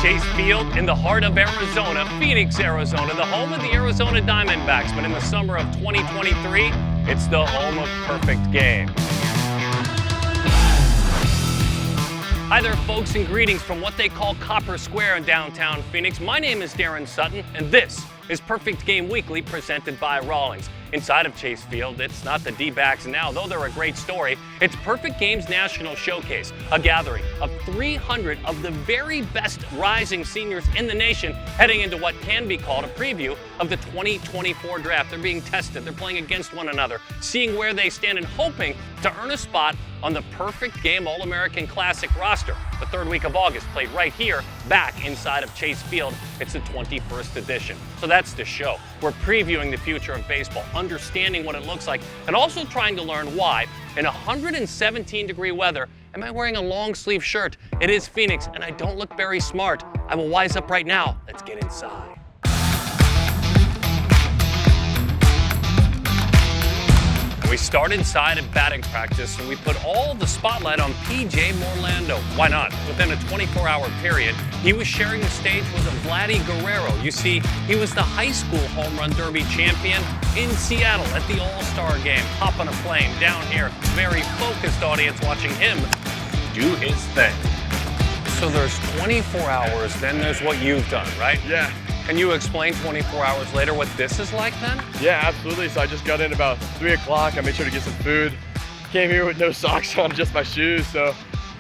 Chase Field in the heart of Arizona, Phoenix, Arizona, the home of the Arizona Diamondbacks. But in the summer of 2023, it's the home of perfect game. Hi there, folks, and greetings from what they call Copper Square in downtown Phoenix. My name is Darren Sutton, and this is Perfect Game Weekly presented by Rawlings. Inside of Chase Field, it's not the D-backs now, though they're a great story. It's Perfect Games National Showcase, a gathering of 300 of the very best rising seniors in the nation heading into what can be called a preview of the 2024 draft. They're being tested, they're playing against one another, seeing where they stand and hoping to earn a spot on the Perfect Game All-American Classic roster. The third week of August, played right here, back inside of Chase Field. It's the 21st edition. So that's the show. We're previewing the future of baseball, understanding what it looks like, and also trying to learn why, in 117-degree weather, am I wearing a long-sleeve shirt? It is Phoenix, and I don't look very smart. I will wise up right now. Let's get inside. We start inside of batting practice, and we put all the spotlight on P.J. Morlando. Why not? Within a 24-hour period, he was sharing the stage with Vladdy Guerrero. You see, he was the high school home run derby champion in Seattle at the All-Star game. Hop on a plane down here, very focused audience watching him do his thing. So there's 24 hours, then there's what you've done, right? Yeah. Can you explain 24 hours later what this is like then? Yeah, absolutely. So I just got in about 3 o'clock. I made sure to get some food. Came here with no socks on, just my shoes. So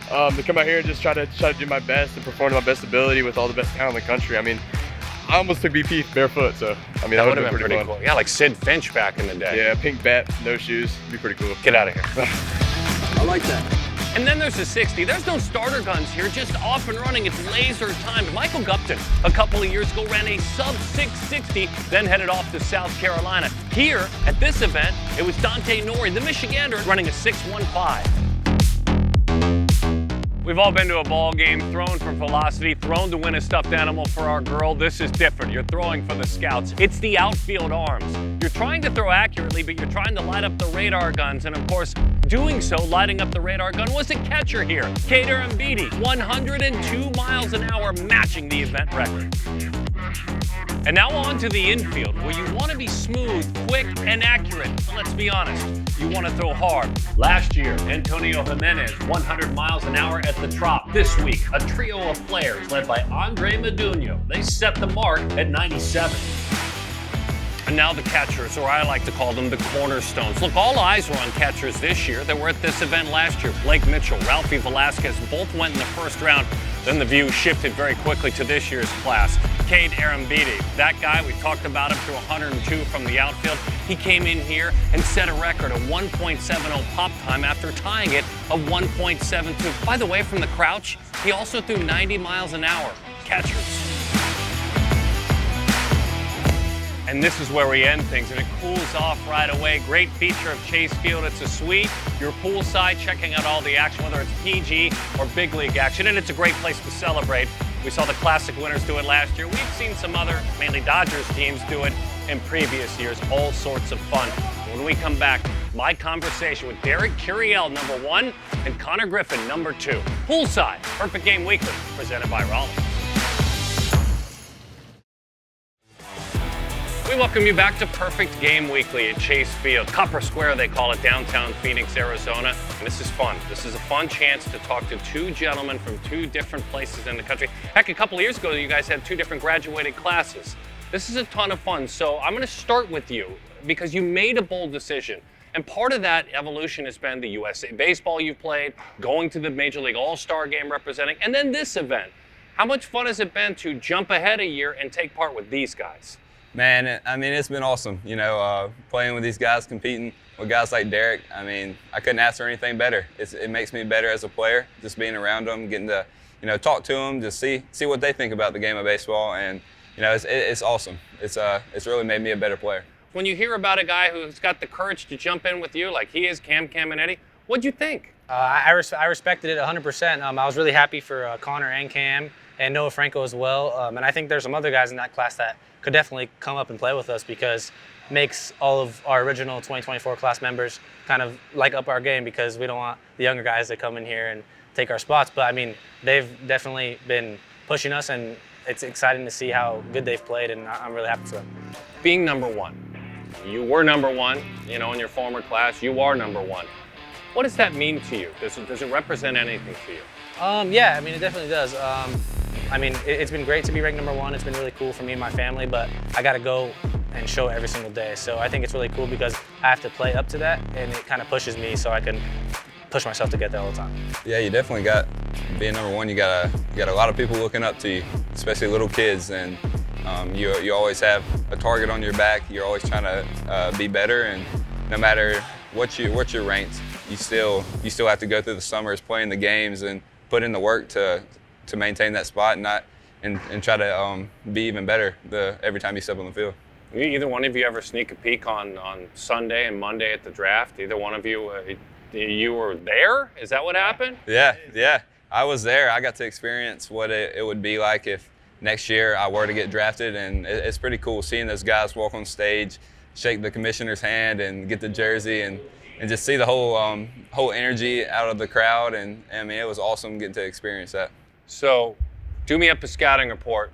to come out here and just try to do my best and perform to my best ability with all the best talent in the country. I mean, I almost took BP barefoot, so I mean that would have been pretty cool. Yeah, like Sid Finch back in the day. Yeah, pink bat, no shoes. It'd be pretty cool. Get out of here. I like that. And then there's the 60. There's no starter guns here, just off and running. It's laser timed. Michael Gupton, a couple of years ago, ran a sub-660, then headed off to South Carolina. Here, at this event, it was Dante Nori, the Michigander, running a 615. We've all been to a ball game, thrown for velocity, thrown to win a stuffed animal for our girl. This is different. You're throwing for the scouts. It's the outfield arms. You're trying to throw accurately, but you're trying to light up the radar guns. And of course, doing so, lighting up the radar gun, was a catcher here, Cade Arrambide, 102 miles an hour, matching the event record. And now on to the infield, where you want to be smooth, quick, and accurate. But let's be honest, you want to throw hard. Last year, Antonio Jimenez, 100 miles an hour at the Trop. This week, a trio of players led by Andre Modugno. They set the mark at 97. And now the catchers, or I like to call them the cornerstones. Look, all eyes were on catchers this year that were at this event last year. Blake Mitchell, Ralphie Velasquez both went in the first round. Then the view shifted very quickly to this year's class. Cade Arrambide, that guy, we talked about him through 102 from the outfield. He came in here and set a record of 1.70 pop time after tying it of 1.72. By the way, from the crouch, he also threw 90 miles an hour. Catchers. And this is where we end things, and it cools off right away. Great feature of Chase Field. It's a suite. You're poolside checking out all the action, whether it's PG or big league action, and it's a great place to celebrate. We saw the Classic winners do it last year. We've seen some other, mainly Dodgers teams, do it in previous years. All sorts of fun. When we come back, my conversation with Curiel, number 1, and Konnor Griffin, number 2. Poolside, Perfect Game Weekly, presented by Rawlings. We welcome you back to Perfect Game Weekly at Chase Field. Copper Square, they call it, downtown Phoenix, Arizona. And this is fun. This is a fun chance to talk to two gentlemen from two different places in the country. Heck, a couple of years ago, you guys had 2 different graduated classes. This is a ton of fun. So I'm going to start with you because you made a bold decision. And part of that evolution has been the USA baseball you've played, going to the Major League All-Star game representing, and then this event. How much fun has it been to jump ahead a year and take part with these guys? Man, I mean, it's been awesome, playing with these guys, competing with guys like Derek. I mean, I couldn't ask for anything better. It makes me better as a player, just being around them, getting to, talk to them, just see what they think about the game of baseball, and, it's awesome. It's really made me a better player. When you hear about a guy who's got the courage to jump in with you, like he is, Cam, and Eddie, what'd you think? I respected it 100%. I was really happy for Konnor and Cam and Noah Franco as well. And I think there's some other guys in that class that could definitely come up and play with us because it makes all of our original 2024 class members kind of like up our game because we don't want the younger guys to come in here and take our spots. But I mean, they've definitely been pushing us, and it's exciting to see how good they've played, and I'm really happy for them. Being number one, you were number one, in your former class. You are number one. What does that mean to you? Does it represent anything to you? Yeah, I mean, it definitely does. I mean, it's been great to be ranked number one. It's been really cool for me and my family, but I got to go and show it every single day. So I think it's really cool because I have to play up to that, and it kind of pushes me so I can push myself to get there all the time. Yeah, you definitely got, being number one, you got a lot of people looking up to you, especially little kids, and you always have a target on your back. You're always trying to be better, and no matter what you're ranked, you still have to go through the summers playing the games and put in the work to maintain that spot and try to be even better every time you step on the field. Either one of you ever sneak a peek on Sunday and Monday at the draft? Either one of you, you were there? Is that what happened? Yeah, I was there. I got to experience what it would be like if next year I were to get drafted, and it's pretty cool seeing those guys walk on stage, shake the commissioner's hand, and get the jersey, and just see the whole energy out of the crowd. And I mean, it was awesome getting to experience that. So, do me up a scouting report.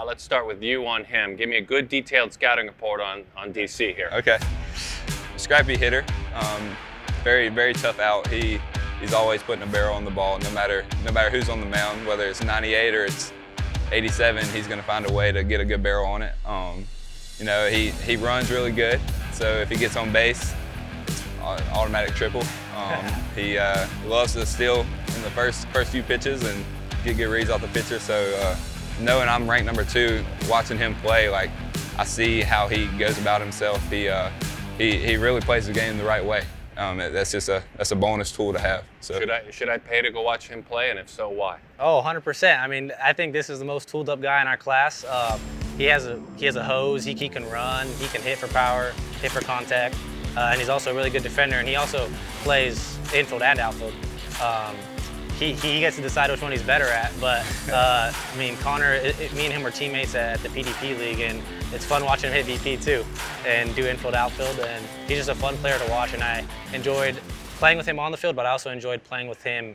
Let's start with you on him. Give me a good detailed scouting report on DC here. Okay. Scrappy hitter. Very, very tough out. He's always putting a barrel on the ball, no matter who's on the mound, whether it's 98 or it's 87, he's going to find a way to get a good barrel on it. He runs really good, so if he gets on base, it's automatic triple. He loves to steal in the first few pitches and get good reads off the pitcher. So knowing I'm ranked number 2, watching him play, like I see how he goes about himself. He really plays the game the right way. That's a bonus tool to have. So should I pay to go watch him play, and if so, why? Oh, 100%. I mean, I think this is the most tooled up guy in our class. He has a hose. He can run. He can hit for power, hit for contact, and he's also a really good defender. And he also plays infield and outfield. He gets to decide which one he's better at. But I mean, Konnor, me and him were teammates at the PDP league, and it's fun watching him hit VP too, and do infield, outfield. And he's just a fun player to watch. And I enjoyed playing with him on the field, but I also enjoyed playing with him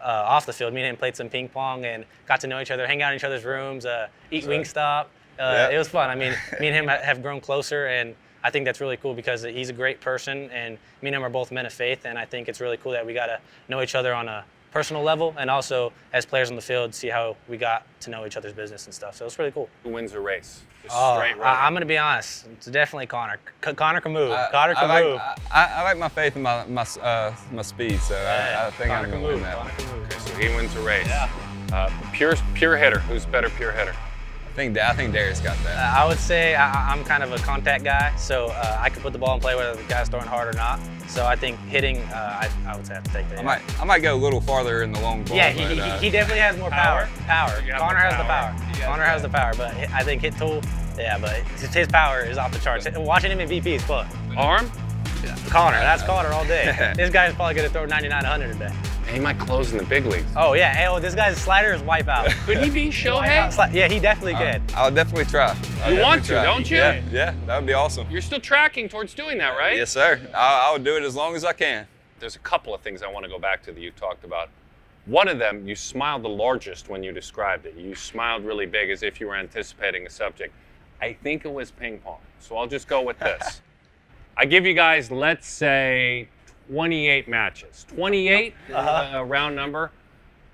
off the field. Me and him played some ping pong and got to know each other, hang out in each other's rooms, eat Wingstop. It was fun. I mean, me and him have grown closer, and I think that's really cool because he's a great person, and me and him are both men of faith, and I think it's really cool that we got to know each other on a personal level, and also as players on the field, see how we got to know each other's business and stuff. So it's really cool. Who wins the race? I'm going to be honest. It's definitely Konnor. Konnor can move. Konnor can move. I like my faith in my speed, so I think I'm going to win that. Okay, so he wins the race. Yeah. Pure hitter. Who's better pure hitter? I think Derek's got that. I would say I'm kind of a contact guy, so I can put the ball in play whether the guy's throwing hard or not. So I think hitting, I would say I have to take that. I might go a little farther in the long ball. Yeah, he definitely has more power. Konnor has the power. Konnor has the power, but I think hit tool, yeah, but his power is off the charts. Watching him in VP is fun. Arm? Yeah. Konnor, that's Konnor all day. This guy's probably going to throw 99, 100 today. He might close in the big leagues. Oh, yeah. Hey, this guy's slider is wipeout. Could he be Shohei? Yeah, he definitely could. I'll definitely try. You want to, don't you? Yeah, that would be awesome. You're still tracking towards doing that, right? Yes, sir. I'll do it as long as I can. There's a couple of things I want to go back to that you talked about. One of them, you smiled the largest when you described it. You smiled really big as if you were anticipating a subject. I think it was ping pong. So I'll just go with this. I give you guys, let's say, 28 matches. 28, a round number.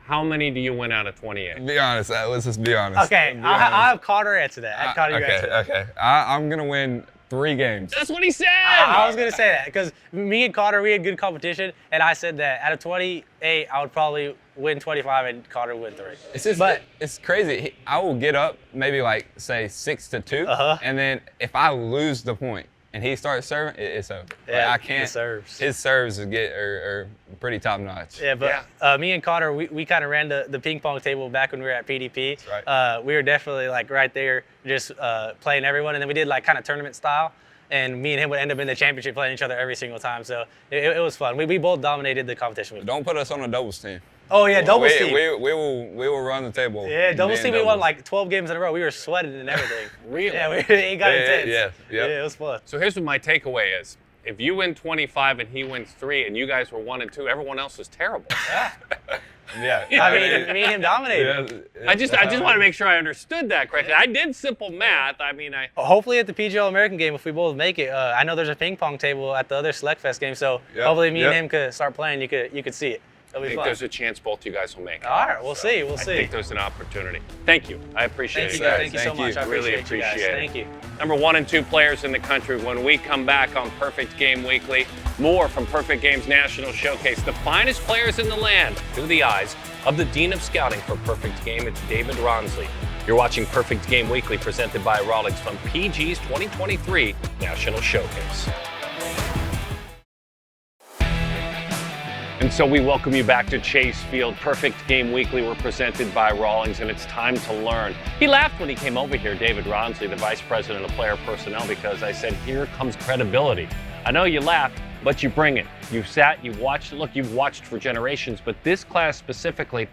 How many do you win out of 28? Be honest. Let's just be honest. Okay, I'll have Konnor answer that. Okay. I'm going to win 3 games. That's what he said! I was going to say that because me and Konnor, we had good competition, and I said that out of 28, I would probably win 25 and Konnor would win 3. It's crazy. I will get up maybe like, say, 6-2, and then if I lose the point, and he starts serving, it's over. Yeah, I can't. His serves are pretty top notch. Yeah, but me and Konnor, we kind of ran the ping pong table back when we were at PDP. That's right. We were definitely like right there, just playing everyone, and then we did like kind of tournament style. And me and him would end up in the championship playing each other every single time. So it was fun. We both dominated the competition. Don't put us on a doubles team. Oh yeah, doubles team. We will run the table. Yeah, doubles team. We won like 12 games in a row. We were sweating and everything. Really? Yeah, it got intense. Yeah, it was fun. So here's what my takeaway is. if you win 25 and he wins 3 and you guys were 1 and 2, everyone else was terrible. Yeah. I mean, me and him dominated. I just want to make sure I understood that correctly. I did simple math. I mean, Hopefully at the PG All-American game, if we both make it, I know there's a ping pong table at the other Select Fest game, so hopefully me and him could start playing. You could see it. It'll be I think fun. there's a chance both you guys will make it. All right, we'll see. We'll see. I think there's an opportunity. Thank you. I appreciate Thank it. you. guys. Thank you so much. I Really appreciate you guys. appreciate it. Thank you. Number 1 and 2 players in the country. When we come back on Perfect Game Weekly, more from Perfect Game's National Showcase. The finest players in the land through the eyes of the Dean of Scouting for Perfect Game. It's David Rawnsley. You're watching Perfect Game Weekly presented by Rawlings from PG's 2023 National Showcase. And so we welcome you back to Chase Field. Perfect Game Weekly. We're presented by Rawlings, and it's time to learn. He laughed when he came over here, David Rawnsley, the Vice President of Player Personnel, because I said, here comes credibility. I know you laughed, but you bring it. You've sat, you've watched. Look, you've watched for generations, but this class specifically.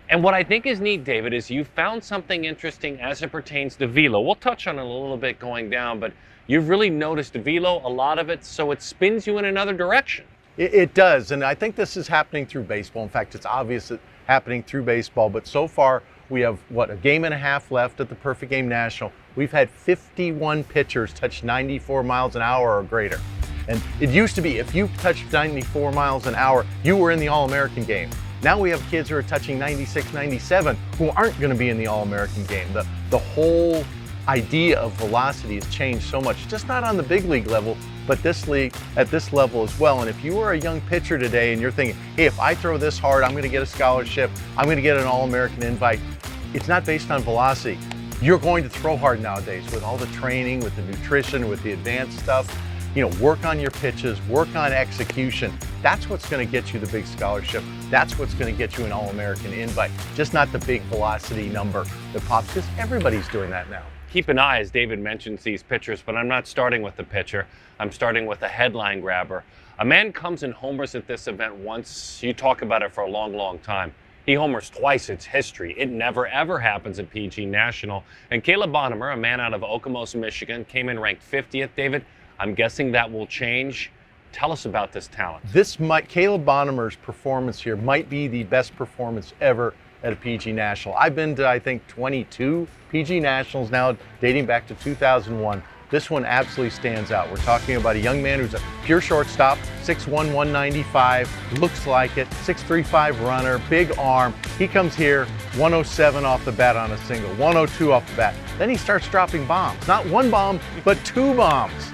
And what I think is neat, David, is you found something interesting as it pertains to velo. We'll touch on it a little bit going down, but you've really noticed velo, a lot of it, so it spins you in another direction. It does, and I think this is happening through baseball. In fact, it's obvious it's happening through baseball, but so far we have, a game and a half left at the Perfect Game National. We've had 51 pitchers touch 94 miles an hour or greater. And it used to be, if you touched 94 miles an hour, you were in the All-American game. Now we have kids who are touching 96, 97 who aren't going to be in the All-American game. The whole idea of velocity has changed so much, just not on the big league level, but this league at this level as well. And if you are a young pitcher today and you're thinking, hey, if I throw this hard, I'm going to get a scholarship, I'm going to get an All-American invite, it's not based on velocity. You're going to throw hard nowadays with all the training, with the nutrition, with the advanced stuff. Work on your pitches, work on execution. That's what's going to get you the big scholarship. That's what's going to get you an All-American invite, just not the big velocity number that pops, because everybody's doing that now. Keep an eye, as David mentions, these pitchers, but I'm not starting with the pitcher. I'm starting with a headline grabber. A man comes and homers at this event once. You talk about it for a long, long time. He homers twice. It's history. It never, ever happens at PG National. And Caleb Bonemer, a man out of Okemos, Michigan, came in ranked 50th. David, I'm guessing that will change. Tell us about this talent. Caleb Bonemer's performance here might be the best performance ever at a PG National. I've been to, I think, 22 PG Nationals now, dating back to 2001. This one absolutely stands out. We're talking about a young man who's a pure shortstop, 6'1", 195, looks like it, 6'3", runner, big arm. He comes here, 107 off the bat on a single, 102 off the bat. Then he starts dropping bombs. Not one bomb, but 2 bombs.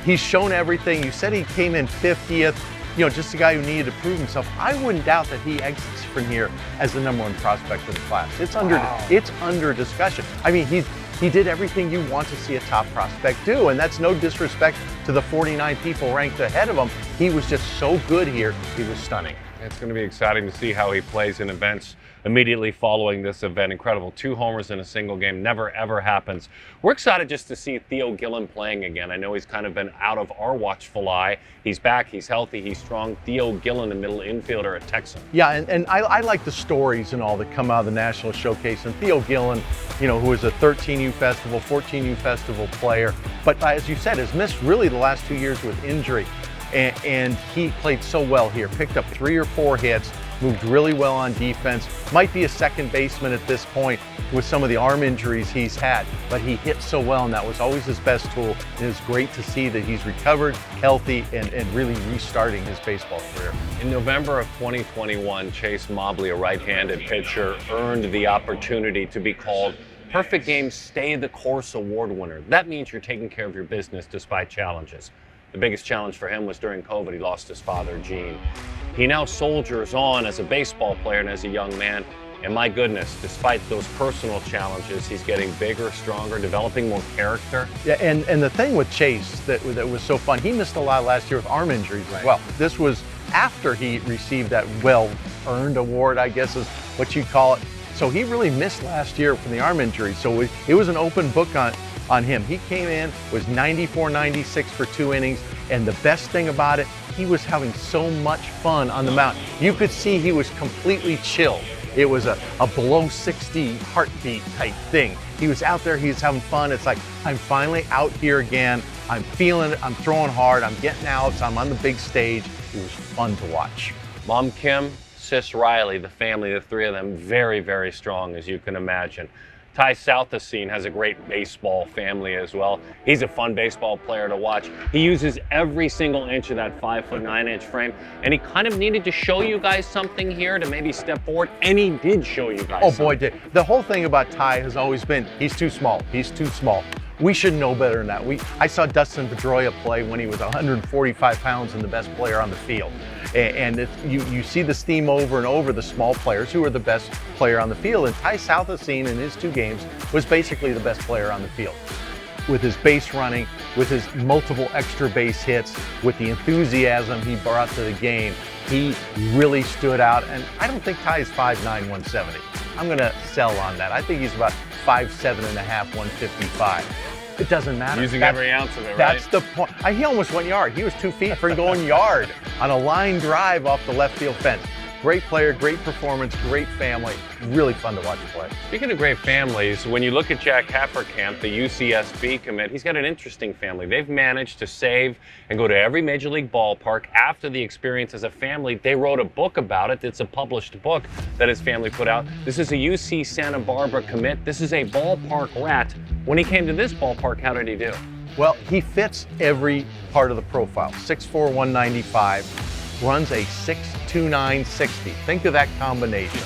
He's shown everything. You said he came in 50th, just a guy who needed to prove himself. I wouldn't doubt that he exits from here as the #1 prospect of the class. It's under discussion. I mean, he did everything you want to see a top prospect do, and that's no disrespect to the 49 people ranked ahead of him. He was just so good here, he was stunning. It's going to be exciting to see how he plays in events immediately following this event. Incredible. 2 homers in a single game. Never, ever happens. We're excited just to see Theo Gillen playing again. I know he's kind of been out of our watchful eye. He's back. He's healthy. He's strong. Theo Gillen, a middle infielder at Texan. Yeah, and I like the stories and all that come out of the National Showcase. And Theo Gillen, who is a 13U Festival, 14U Festival player, but as you said, has missed really the last 2 years with injury. And he played so well here, picked up 3 or 4 hits, moved really well on defense, might be a second baseman at this point with some of the arm injuries he's had, but he hit so well, and that was always his best tool. And it's great to see that he's recovered, healthy, and really restarting his baseball career. In November of 2021, Chase Mobley, a right-handed pitcher, earned the opportunity to be called Perfect Game Stay the Course Award winner. That means you're taking care of your business despite challenges. The biggest challenge for him was during COVID. He lost his father, Gene. He now soldiers on as a baseball player and as a young man. And my goodness, despite those personal challenges, he's getting bigger, stronger, developing more character. Yeah, and the thing with Chase that was so fun, he missed a lot last year with arm injuries as well. This was after he received that well-earned award, I guess is what you'd call it. So he really missed last year from the arm injury. So it was an open book on him. He came in, was 94, 96 for 2 innings, and the best thing about it, he was having so much fun on the mound. You could see he was completely chill. It was a below 60 heartbeat type thing. He was out there, he was having fun. It's like, I'm finally out here again. I'm feeling it, I'm throwing hard, I'm getting outs, I'm on the big stage. It was fun to watch. Mom Kim, Sis Riley, the family, the three of them, very, very strong, as you can imagine. Ty Southisene has a great baseball family as well. He's a fun baseball player to watch. He uses every single inch of that 5'9" frame, and he kind of needed to show you guys something here to maybe step forward, and he did show you guys something. Boy, did. The whole thing about Ty has always been, he's too small, he's too small. We should know better than that. I saw Dustin Pedroia play when he was 145 pounds and the best player on the field. And you see this theme over and over, the small players who are the best player on the field. And Ty Southisene in his 2 games was basically the best player on the field. With his base running, with his multiple extra base hits, with the enthusiasm he brought to the game, he really stood out. And I don't think Ty is 5'9", 170. I'm gonna sell on that. I think he's about 5'7 and a half, 155. It doesn't matter. Using every ounce of it, right? That's the point. He almost went yard. He was 2 feet from going yard on a line drive off the left field fence. Great player, great performance, great family. Really fun to watch play. Speaking of great families, when you look at Jack Haferkamp, the UCSB commit, he's got an interesting family. They've managed to save and go to every major league ballpark after the experience as a family. They wrote a book about it. It's a published book that his family put out. This is a UC Santa Barbara commit. This is a ballpark rat. When he came to this ballpark, how did he do? Well, he fits every part of the profile. 6'4", 195. Runs a 6'2", 60. Think of that combination.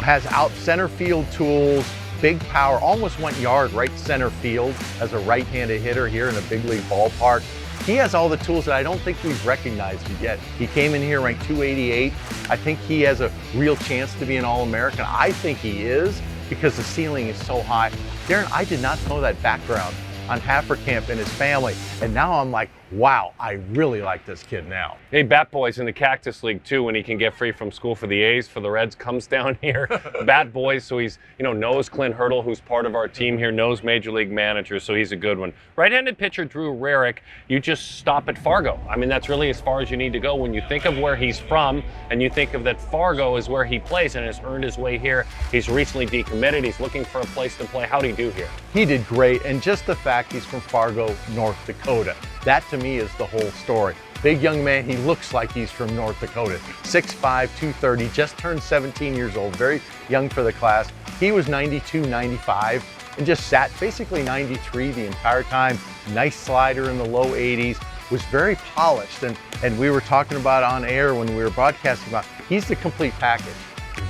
Has out center field tools, big power, almost went yard right center field as a right-handed hitter here in a big league ballpark. He has all the tools that I don't think we've recognized yet. He came in here ranked 288. I think he has a real chance to be an All-American. I think he is because the ceiling is so high. Darren, I did not know that background on Haferkamp and his family, and now I'm like, wow, I really like this kid now. Hey, Bat Boy's in the Cactus League too when he can get free from school for the A's, for the Reds, comes down here. Bat Boys, so he's, knows Clint Hurdle, who's part of our team here, knows Major League managers, so he's a good one. Right-handed pitcher Drew Rerick, you just stop at Fargo. I mean, that's really as far as you need to go when you think of where he's from and you think of that Fargo is where he plays and has earned his way here. He's recently decommitted. He's looking for a place to play. How'd he do here? He did great, and just the fact he's from Fargo, North Dakota. That to me is the whole story. Big young man, he looks like he's from North Dakota. 6'5", 230, just turned 17 years old, very young for the class. He was 92, 95, and just sat basically 93 the entire time. Nice slider in the low 80s, was very polished. And we were talking about on air when we were broadcasting about, he's the complete package.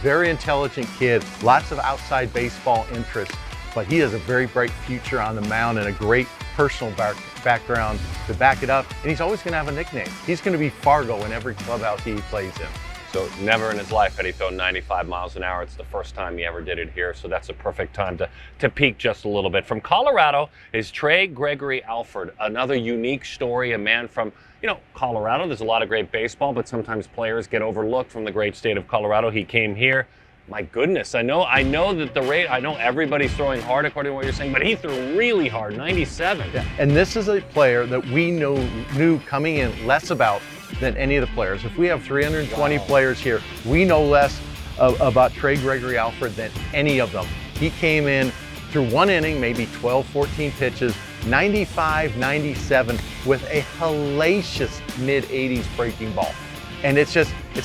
Very intelligent kid, lots of outside baseball interests, but he has a very bright future on the mound and a great personal background to back it up, and he's always going to have a nickname. He's going to be Fargo in every clubhouse he plays in. So never in his life had he thrown 95 miles an hour. It's the first time he ever did it here, so that's a perfect time to peak just a little bit. From Colorado is Trey Gregory-Alford, another unique story, a man from, Colorado. There's a lot of great baseball, but sometimes players get overlooked from the great state of Colorado. He came here. My goodness, I know that the rate, I know everybody's throwing hard according to what you're saying, but he threw really hard, 97. Yeah. And this is a player that we knew coming in less about than any of the players. If we have 320 players here, we know less about Trey Gregory-Alford than any of them. He came in through 1 inning, maybe 12, 14 pitches, 95, 97 with a hellacious mid-80s breaking ball. And it's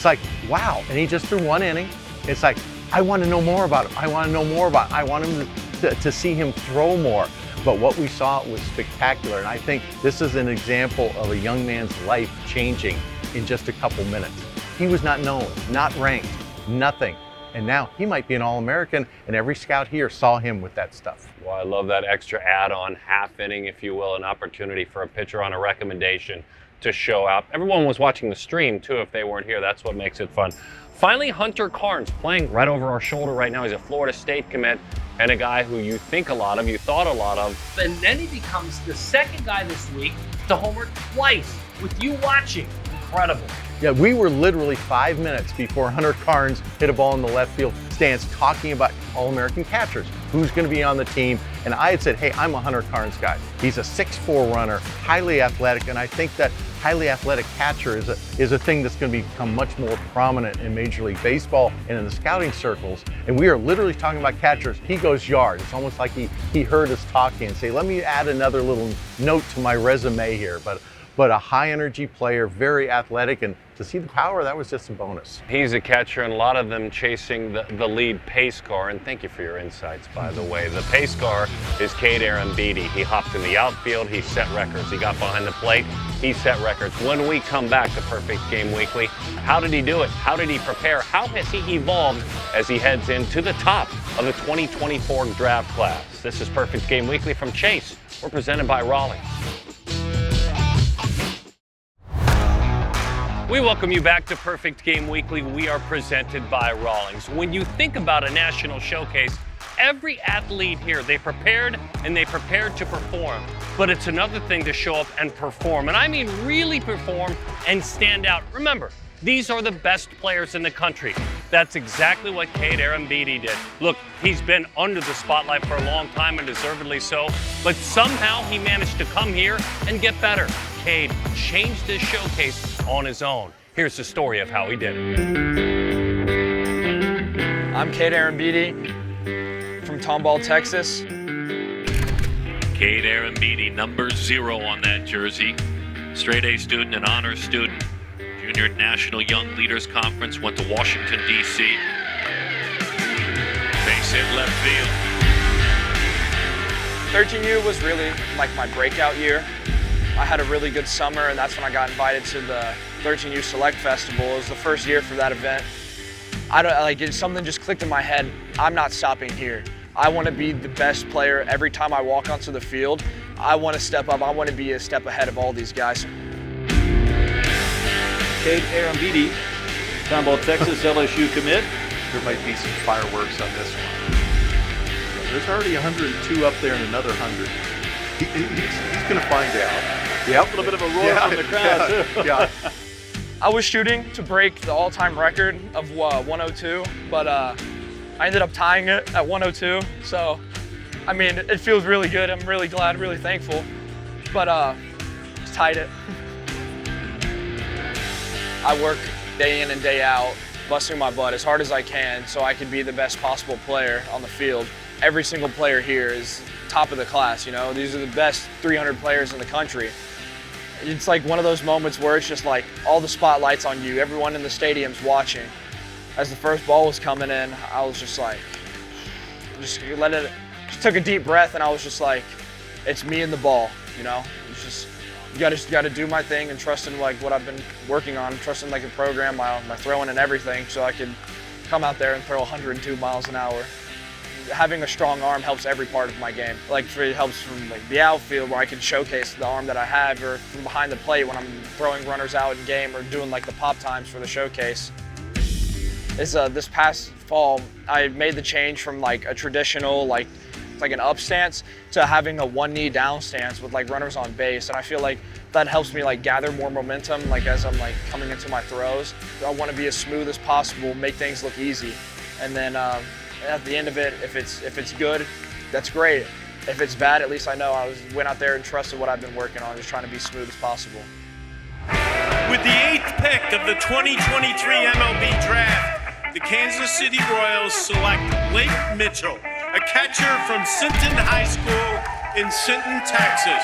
like, wow. And he just threw 1 inning. It's like, I want to know more about him. I want to know more about him. I want him to see him throw more. But what we saw was spectacular. And I think this is an example of a young man's life changing in just a couple minutes. He was not known, not ranked, nothing. And now he might be an All-American, and every scout here saw him with that stuff. Well, I love that extra add-on, half inning, if you will, an opportunity for a pitcher on a recommendation to show out. Everyone was watching the stream, too, if they weren't here. That's what makes it fun. Finally, Hunter Carns, playing right over our shoulder right now. He's a Florida State commit and a guy who you think a lot of, you thought a lot of. And then he becomes the second guy this week to homer twice with you watching. Incredible. Yeah, we were literally 5 minutes before Hunter Carns hit a ball in the left field stands talking about All-American catchers, who's going to be on the team. And I had said, hey, I'm a Hunter Carns guy. He's a 6'4" runner, highly athletic, and I think that highly athletic catcher is a thing that's going to become much more prominent in Major League Baseball and in the scouting circles. And we are literally talking about catchers. He goes yard. It's almost like he heard us talking and say, let me add another little note to my resume here. But a high energy player, very athletic, and to see the power, that was just a bonus. He's a catcher, and a lot of them chasing the lead pace car. And thank you for your insights, by the way. The pace car is Cade Arrambide. He hopped in the outfield. He set records. He got behind the plate. He set records. When we come back to Perfect Game Weekly, how did he do it? How did he prepare? How has he evolved as he heads into the top of the 2024 draft class? This is Perfect Game Weekly from Chase. We're presented by Rawlings. We welcome you back to Perfect Game Weekly. We are presented by Rawlings. When you think about a national showcase, every athlete here, they prepared to perform. But it's another thing to show up and perform. And I mean really perform and stand out. Remember, these are the best players in the country. That's exactly what Cade Arrambide did. Look, he's been under the spotlight for a long time, and deservedly so, but somehow he managed to come here and get better. Cade changed this showcase on his own. Here's the story of how he did it. I'm Cade Arrambide from Tomball, Texas. Cade Arrambide, number 0 on that jersey. Straight A student and honors student. Junior National Young Leaders Conference, went to Washington, D.C. Base hit left field. 13U was really like my breakout year. I had a really good summer, and that's when I got invited to the 13U Select Festival. It was the first year for that event. Something just clicked in my head. I'm not stopping here. I want to be the best player every time I walk onto the field. I want to step up. I want to be a step ahead of all these guys. Cade Arrambide, Tomball, Texas, LSU commit. There might be some fireworks on this one. There's already 102 up there and another 100. He's going to find out. Yep. A little bit of a roar from the crowd, too. Yeah. I was shooting to break the all-time record of 102, but I ended up tying it at 102. So, I mean, it feels really good. I'm really glad, really thankful. But just tied it. I work day in and day out, busting my butt as hard as I can so I can be the best possible player on the field. Every single player here is top of the class, you know? These are the best 300 players in the country. It's like one of those moments where it's just like all the spotlight's on you, everyone in the stadium's watching. As the first ball was coming in, I was just like, just took a deep breath, and I was just like, it's me and the ball, you know? It's just, you gotta do my thing and trust in like what I've been working on, trust in like the program, my throwing and everything, so I could come out there and throw 102 miles an hour. Having a strong arm helps every part of my game. It helps from like the outfield where I can showcase the arm that I have, or from behind the plate when I'm throwing runners out in game or doing like the pop times for the showcase. This past fall, I made the change from like a traditional like an up stance to having a one knee down stance with like runners on base, and I feel like that helps me like gather more momentum like as I'm like coming into my throws. I want to be as smooth as possible, make things look easy, and then at the end of it, if it's good, that's great. If it's bad, at least I know I went out there and trusted what I've been working on, just trying to be smooth as possible. With the 8th pick of the 2023 MLB Draft, the Kansas City Royals select Blake Mitchell, a catcher from Sinton High School in Sinton, Texas.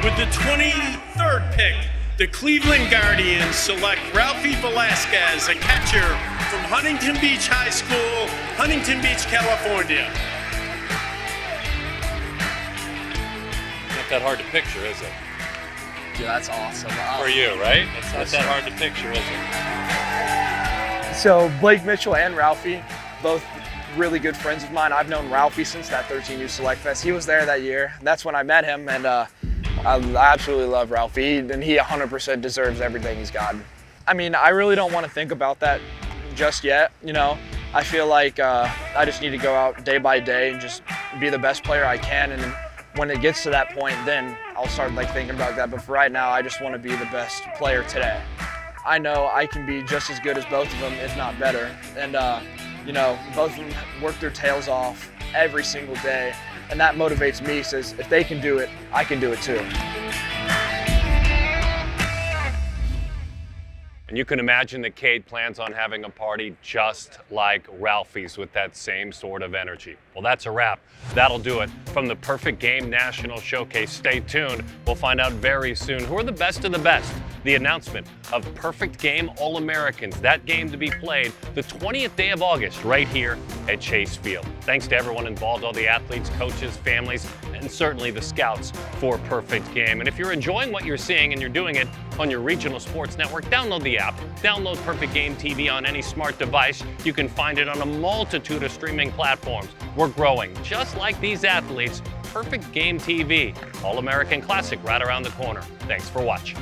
With the 23rd pick, the Cleveland Guardians select Ralphie Velasquez, a catcher from Huntington Beach High School, Huntington Beach, California. Not that hard to picture, is it? Yeah, that's awesome. For you, right? It's not that hard to picture, is it? So Blake Mitchell and Ralphie, both really good friends of mine. I've known Ralphie since that 13U Select Fest. He was there that year. That's when I met him, and I absolutely love Ralphie, and he 100% deserves everything he's gotten. I mean, I really don't want to think about that just yet, you know. I feel like I just need to go out day by day and just be the best player I can, and when it gets to that point, then I'll start like thinking about that. But for right now, I just want to be the best player today. I know I can be just as good as both of them, if not better, and You know, both of them work their tails off every single day, and that motivates me. Says if they can do it, I can do it too. And you can imagine that Cade plans on having a party just like Ralphie's with that same sort of energy. Well, that's a wrap. That'll do it from the Perfect Game National Showcase. Stay tuned. We'll find out very soon who are the best of the best. The announcement of Perfect Game All-Americans, that game to be played the 20th day of August right here at Chase Field. Thanks to everyone involved, all the athletes, coaches, families, and certainly the scouts for Perfect Game. And if you're enjoying what you're seeing and you're doing it on your regional sports network, download the app. Download Perfect Game TV on any smart device. You can find it on a multitude of streaming platforms. We're growing, just like these athletes. Perfect Game TV, All-American Classic right around the corner. Thanks for watching.